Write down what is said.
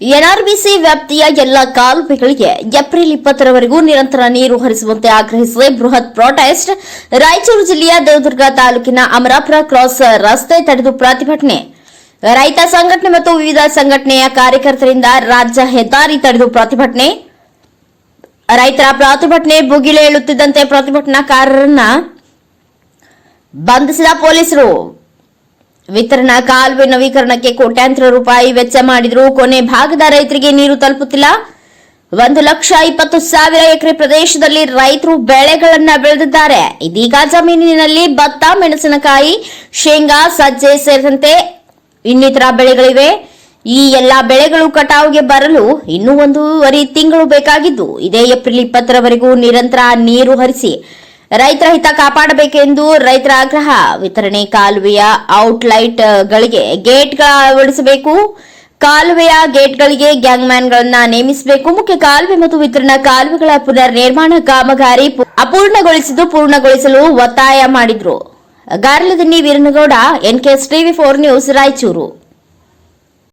NRBC ವ್ಯಾಪ್ತಿಯ ಎಲ್ಲ ಕಾಲುವೆಗಳಿಗೆ ಏಪ್ರಿಲ್ 20ರವರೆಗೂ ನಿರಂತರ ನೀರು ಹರಿಸುವಂತೆ ಆಗ್ರಹಿಸಿ ಬೃಹತ್ ಪ್ರೊಟೆಸ್ಟ್. ರಾಯಚೂರು ಜಿಲ್ಲೆಯ ದೇವದುರ್ಗ ತಾಲೂಕಿನ ಅಮರಾಪುರ ಕ್ರಾಸ್ ರಸ್ತೆ ತಡೆದು ಪ್ರತಿಭಟನೆ. ರೈತ ಸಂಘಟನೆ ಮತ್ತು ವಿವಿಧ ಸಂಘಟನೆಯ ಕಾರ್ಯಕರ್ತರಿಂದ ರಾಜ್ಯ ಹೆದ್ದಾರಿ ತಡೆದು ಪ್ರತಿಭಟನೆ. ರೈತರ ಪ್ರತಿಭಟನೆ ಭುಗಿಲೇಳುತ್ತಿದ್ದಂತೆ ಪ್ರತಿಭಟನಾಕಾರರನ್ನ ಬಂಧಿಸಿದ ಪೊಲೀಸರು. ವಿತರಣಾ ಕಾಲುವೆ ನವೀಕರಣಕ್ಕೆ ಕೋಟ್ಯಾಂತರ ರೂಪಾಯಿ ವೆಚ್ಚ ಮಾಡಿದರೂ ಕೊನೆ ಭಾಗದ ರೈತರಿಗೆ ನೀರು ತಲುಪುತ್ತಿಲ್ಲ. 1,20,000 ಎಕರೆ ಪ್ರದೇಶದಲ್ಲಿ ರೈತರು ಬೆಳೆಗಳನ್ನ ಬೆಳೆದಿದ್ದಾರೆ. ಇದೀಗ ಜಮೀನಿನಲ್ಲಿ ಭತ್ತ, ಮೆಣಸಿನಕಾಯಿ, ಶೇಂಗಾ, ಸಜ್ಜೆ ಸೇರಿದಂತೆ ಇನ್ನಿತರ ಬೆಳೆಗಳಿವೆ. ಈ ಎಲ್ಲಾ ಬೆಳೆಗಳು ಕಟಾವಿಗೆ ಬರಲು ಇನ್ನೂ 1.5 ತಿಂಗಳು ಬೇಕಾಗಿದ್ದು, ಇದೇ ಏಪ್ರಿಲ್ 20ರವರೆಗೂ ನಿರಂತರ ನೀರು ಹರಿಸಿ ರೈತರ ಹಿತ ಕಾಪಾಡಬೇಕೆಂದು ರೈತರ ಆಗ್ರಹ. ವಿತರಣೆ ಕಾಲುವೆಯ ಔಟ್ಲೈಟ್ಗಳಿಗೆ ಗೇಟ್ಗಳ ಅಳವಡಿಸಬೇಕು. ಕಾಲುವೆಯ ಗೇಟ್ಗಳಿಗೆ ಗ್ಯಾಂಗ್ಮ್ಯಾನ್ಗಳನ್ನ ನೇಮಿಸಬೇಕು. ಮುಖ್ಯ ಕಾಲುವೆ ಮತ್ತು ವಿತರಣಾ ಕಾಲುವೆಗಳ ಪುನರ್ ನಿರ್ಮಾಣ ಕಾಮಗಾರಿ ಪೂರ್ಣಗೊಳಿಸಲು ಒತ್ತಾಯ ಮಾಡಿದ್ರು. Garladinni Veeranagouda, NKS TV 4 news, Raichur.